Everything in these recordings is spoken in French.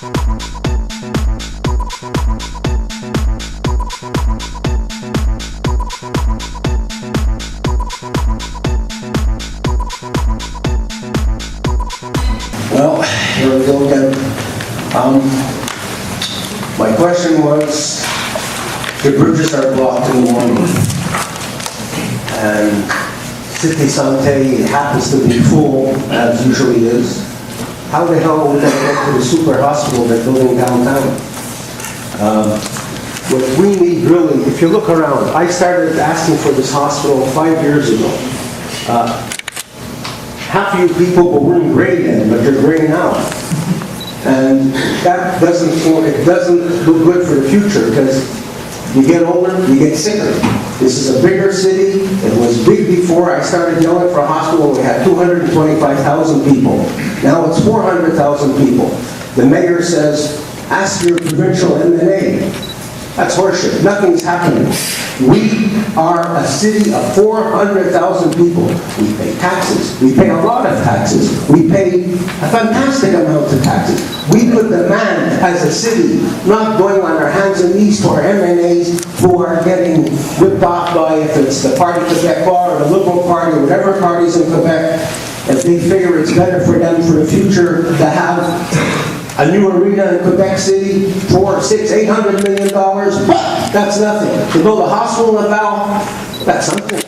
Well, here we go again. My question was, the bridges are blocked in the morning, and City Santé happens to be full, as usually is. How the hell are we going to get to the super hospital they're building downtown? What we need really, if you look around, I started asking for this hospital 5 years ago. Half of you people weren't gray then, but they're gray now. And that doesn't look good for the future, because you get older, you get sicker. This is a bigger city. It was big before I started yelling for a hospital. We had 225,000 people. Now it's 400,000 people. The mayor says, ask your provincial MNA. That's horseshit. Nothing's happening. We are a city of 400,000 people. We pay taxes. We pay a lot of taxes. We pay a fantastic amount of taxes. We could demand as a city, not going on our hands and knees to our MNAs who are getting ripped off by, if it's the Parti Québécois or the Liberal Party or whatever parties in Quebec, if they figure it's better for them for the future to have a new arena in Quebec City for $600, $800 million, but that's nothing. To build a hospital in Laval, that's something.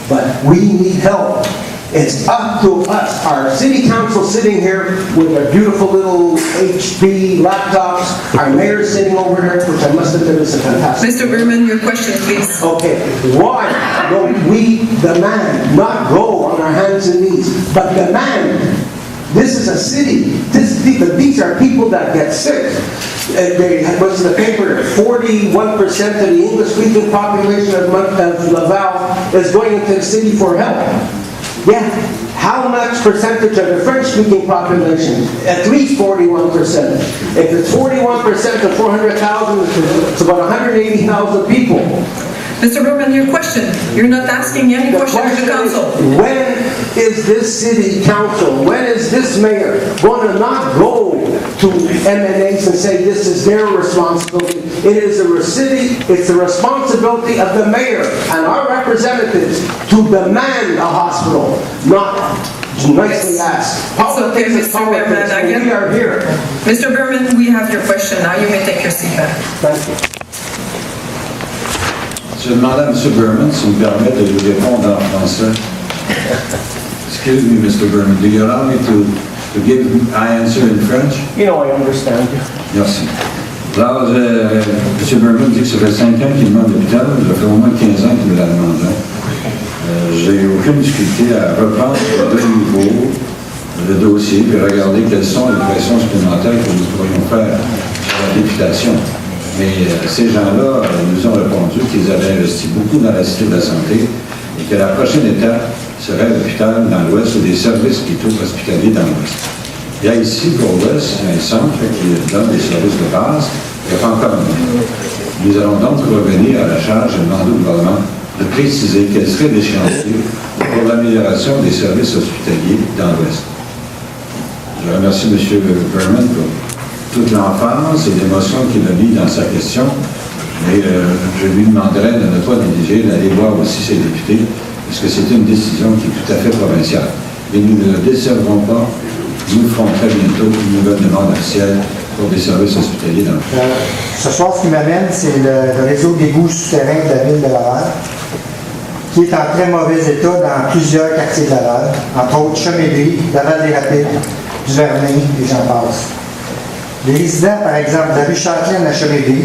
But we need help. It's up to us. Our city council sitting here with their beautiful little HP laptops. Our mayor sitting over there, which I must admit is a fantastic. Mr. Berman, your question, please. Okay, why don't we demand, not go on our hands and knees, but demand? This is a city. These are people that get sick. What's in the paper? 41% of the English-speaking population of Laval is going into the city for help. Yeah. How much percentage of the French-speaking population? At least 41%. If it's 41% of 400,000, it's about 180,000 people. Mr. Berman, your question. You're not asking any question to the council. When is this city council, when is this mayor going to not go to MNAs and say this is their responsibility? It is it's the responsibility of the mayor and our representatives to demand a hospital, not nicely asked. Politics is politics, and we are here. Mr. Berman, we have your question now. You may take your seat back. Thank you. Je demande à M. Berman s'il me permet de lui répondre en français. Excuse me, Mr. Berman, do you allow me to give my answer in French? You know, I understand you. Merci. Alors, M. Berman dit que ça fait 5 ans qu'il demande l'hôpital, ça fait au moins 15 ans qu'il me l'a demandé. J'ai aucune difficulté à reprendre de nouveau le dossier et regarder quelles sont les pressions supplémentaires que nous pourrions faire sur la députation. Mais ces gens-là nous ont répondu qu'ils avaient investi beaucoup dans la cité de la santé et que la prochaine étape serait l'hôpital dans l'Ouest ou des services plutôt hospitaliers dans l'Ouest. Il y a ici, pour l'Ouest, un centre qui donne des services de base, il n'y a pas encore mieux. Nous allons donc revenir à la charge et demander au gouvernement de préciser quels seraient les chantiers pour l'amélioration des services hospitaliers dans l'Ouest. Je remercie M. Berman pour toute l'emphase et l'émotion qu'il a mis dans sa question, mais je lui demanderai de ne pas négliger d'aller voir aussi ses députés, parce que c'est une décision qui est tout à fait provinciale. Et nous ne le décevrons pas, nous ferons très bientôt une nouvelle demande officielle pour des services hospitaliers dans le pays. Ce soir, ce qui m'amène, c'est le réseau d'égouts souterrains de la ville de Laval, qui est en très mauvais état dans plusieurs quartiers de Laval, entre autres Chemédry, Laval-des-Rapides, Duvernay et j'en passe. Les résidents, par exemple, de la rue Châtelaine à Chemédry,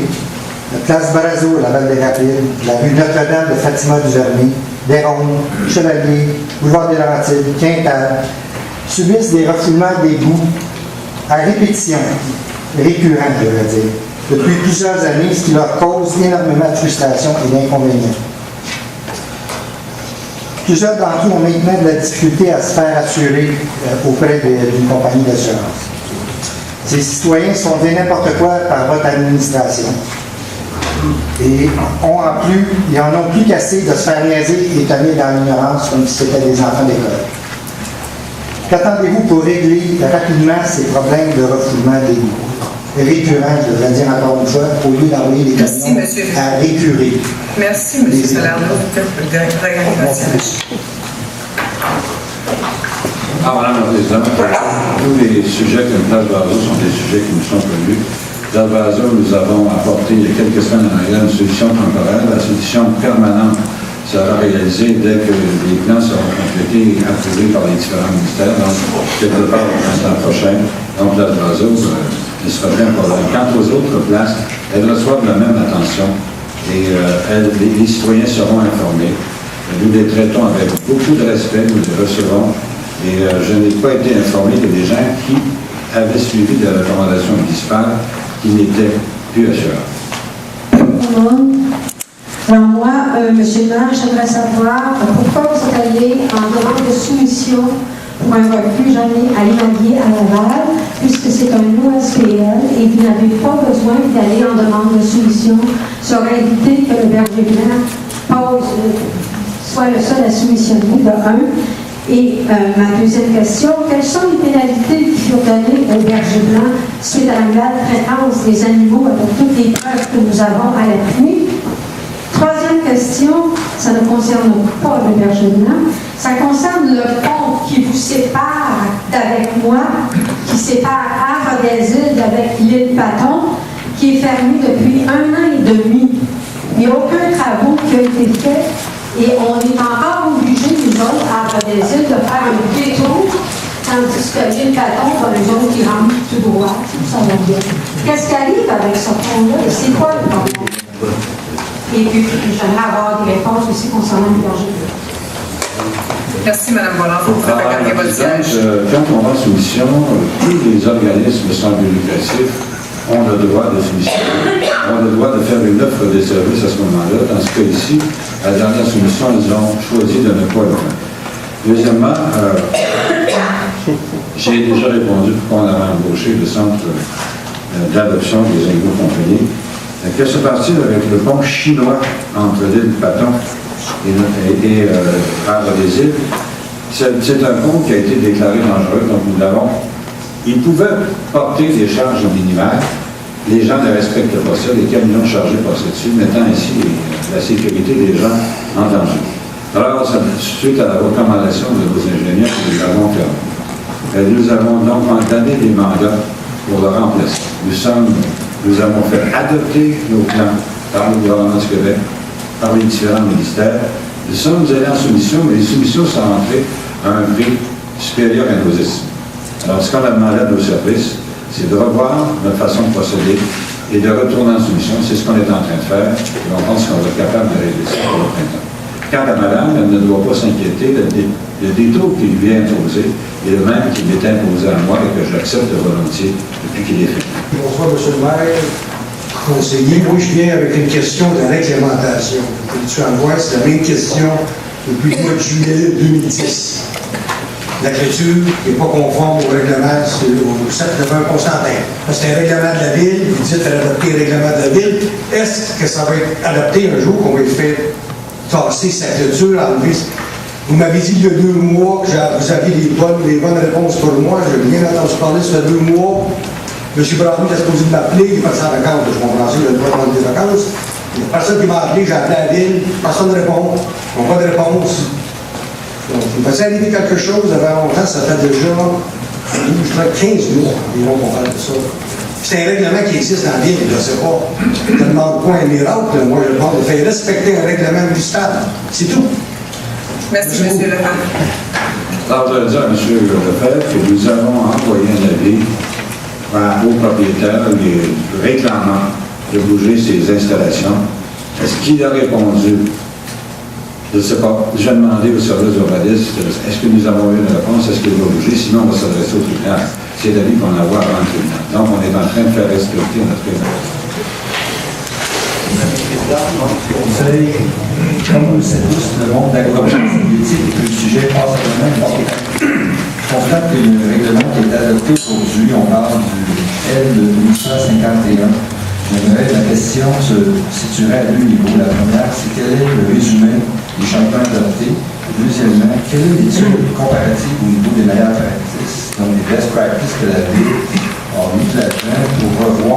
la place Barazo à Laval-des-Rapides, la rue Notre-Dame de Fatima-Duvernay, Desrondes, Chevalier, Boulevard des Laurentides, Quintal, subissent des refoulements d'égouts à répétition, récurrents, je veux dire, depuis plusieurs années, ce qui leur cause énormément de frustration et d'inconvénients. Plusieurs d'entre eux ont maintenant de la difficulté à se faire assurer auprès d'une compagnie d'assurance. Ces citoyens se font dire n'importe quoi par votre administration et ils en ont plus qu'assez de se faire niaiser et tenir dans l'ignorance comme si c'était des enfants d'école. Qu'attendez-vous pour régler rapidement ces problèmes de refoulement d'égouts? récurrent, je devrais dire encore une fois, au lieu d'envoyer les Merci, camions monsieur. à récurer. Merci, M. Salerno, d'organisation. Madame la Présidente, tous les sujets comme Place Vaso sont des sujets qui nous sont connus. Place Vaso, nous avons apporté il y a quelques semaines en arrière une solution temporaire. La solution permanente sera réalisée dès que les plans seront complétés et approuvés par les différents ministères. Donc, quelque part au printemps prochain, donc Place Vaso ne sera plus un problème. Quant aux autres places, elles reçoivent la même attention et les citoyens seront informés. Nous les traitons avec beaucoup de respect, nous les recevons. Et je n'ai pas été informé que des gens qui avaient suivi des recommandations municipales qui n'étaient plus assurés. Alors moi, Monsieur le maire, j'aimerais savoir pourquoi vous êtes allé en demande de soumission pour un refuge à l'Imalier à Laval, puisque c'est un OSPL et vous n'avez pas besoin d'aller en demande de soumission. Ça aurait évité que le berger blanc soit le seul à soumissionner, de un. Et ma deuxième question, quelles sont les pénalités qui furent données au berger blanc suite à la maltraitance des animaux avec toutes les preuves que nous avons à l'appui? Troisième question, ça ne concerne pas le berger blanc, ça concerne le pont qui vous sépare d'avec moi, qui sépare Havre-des-Îles d'avec l'île Paton, qui est fermé depuis 1 an et demi. Il n'y a aucun travaux qui a été fait. Et on est encore obligé, nous autres, à Havre-des-Îles, de faire un détour, tandis que l'île Paton, pour les autres qui rentrent tout droit, ça va bien. Qu'est-ce qui arrive avec ce pont-là? Et c'est quoi le problème? Et puis, j'aimerais avoir des réponses aussi concernant le berger. Merci, Mme Bollard. Vous pouvez regarder votre siège. Quand on va en soumission, tous les organismes sans but lucratif ont le droit de soumissionner, ont le droit de faire une offre de service à ce moment-là. Dans ce cas ici, à la dernière soumission, ils ont choisi de ne pas le faire. Deuxièmement, j'ai déjà répondu pourquoi on avait embauché le centre d'adoption des animaux compagnies. Que se passe-t-il avec le pont chinois entre l'île Paton et Havre-des-Îles? C'est un pont qui a été déclaré dangereux, donc nous l'avons. Il pouvait porter des charges minimales. Les gens ne respectent pas ça. Les camions chargés passaient dessus, mettant ainsi la sécurité des gens en danger. Alors, suite à la recommandation de nos ingénieurs, nous l'avons fermé. Nous avons donc donné des mandats pour le remplacer. Nous avons fait adopter nos plans par le gouvernement du Québec, par les différents ministères. Nous sommes allés en soumission, mais les soumissions sont entrées à un prix supérieur à nos estimes. Alors, ce qu'on a demandé à nos services, c'est de revoir notre façon de procéder et de retourner en soumission. C'est ce qu'on est en train de faire et on pense qu'on va être capable de régler ça pour le printemps. Quant à madame, elle ne doit pas s'inquiéter. Le détour qui lui est imposé est le même qui m'est imposé à moi et que j'accepte volontiers depuis qu'il est fait. Bonsoir, M. le maire, conseiller. Moi, je viens avec une question de réglementation. Comme tu en vois, c'est la même question depuis le mois de juillet 2010. La clôture n'est pas conforme au règlement, au 791 Constantin. C'est un règlement de la ville, vous dites adopter le règlement de la ville. Est-ce que ça va être adopté un jour qu'on va faire tasser sa clôture, enlever? Vous m'avez dit il y a 2 mois que vous aviez les bonnes réponses pour moi. Je n'ai rien entendu parler sur 2 mois. M. Brandon est supposé de m'appeler, il est parti en vacances. Je comprends ça, il a le droit de prendre des vacances. Il n'y a personne qui m'a appelé, j'ai appelé à la ville, personne ne répond. On n'a pas de réponse. Donc, il va arriver quelque chose avant longtemps, ça fait déjà 15 mois environ qu'on parle de ça. C'est un règlement qui existe dans la ville, je ne sais pas. Je ne demande pas un miracle, moi je demande de faire respecter un règlement municipal. C'est tout. Merci, M. Lefebvre. Alors, je veux dire à M. Lefebvre que nous avons envoyé un avis aux propriétaires réclamant de bouger ces installations. Est-ce qu'il a répondu? Je ne sais pas. J'ai demandé au service urbaniste, est-ce que nous avons eu une réponse? Est-ce qu'il va bouger? Sinon, on va s'adresser au tribunal. C'est l'avis qu'on a avant le tribunal. Donc, on est en train de faire respecter notre tribunal. Vous savez, comme on le sait tous, le monde d'agronomie politique, le sujet passe à la même porte. On constate que le règlement qui est adopté aujourd'hui, on parle du L 1851. J'aimerais la question se situerait à 2 niveaux. La première, c'est quel est le résumé des changements adoptés. Deuxièmement, quelle est l'étude comparative au niveau des meilleures pratiques, donc des best practices que la ville a mis là-dedans pour revoir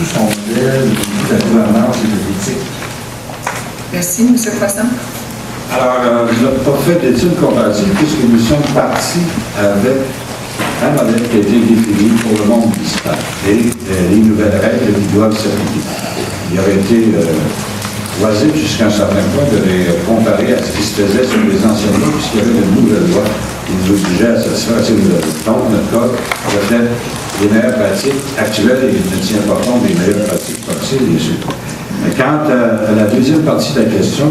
tout son modèle de gouvernance et de l'éthique. Merci, M. Croissant. Alors, je n'ai pas fait d'études comparatives puisque nous sommes partis avec un modèle qui a été défini pour le monde municipal et les nouvelles règles qui doivent s'appliquer. Il aurait été oisif jusqu'à un certain point de les comparer à ce qui se faisait sur les anciennes lois puisqu'il y avait de nouvelles lois qui nous obligeaient à satisfaire à ces nouvelles lois. Donc, notre code reflète les meilleures pratiques actuelles et il ne tient pas compte des meilleures pratiques possibles, bien sûr. Mais quant à la deuxième partie de la question,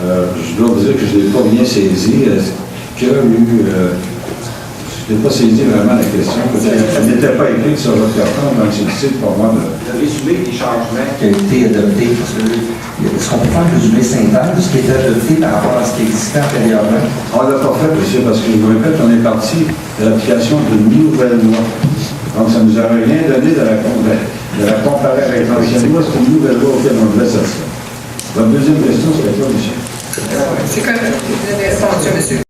je dois vous dire que je ne l'ai pas bien saisi. Est-ce qu'il y a eu... je n'ai pas saisi vraiment la question. Elle n'était pas écrite sur votre carton, donc c'est difficile pour moi de... Vous avez soulevé des changements qui ont été adoptés, parce que est-ce qu'on peut faire un résumé synthèse de ce qui a été adopté par rapport à ce qui existait antérieurement? On ne l'a pas fait, monsieur, parce que je vous répète, on est parti de l'application d'une nouvelle loi. Donc, ça ne nous aurait rien donné de la comparer avec l'ancienne loi. C'est une nouvelle loi auquel on devait s'assurer. Votre deuxième question, c'est quoi, monsieur? C'est correct. Vous avez répondu, monsieur.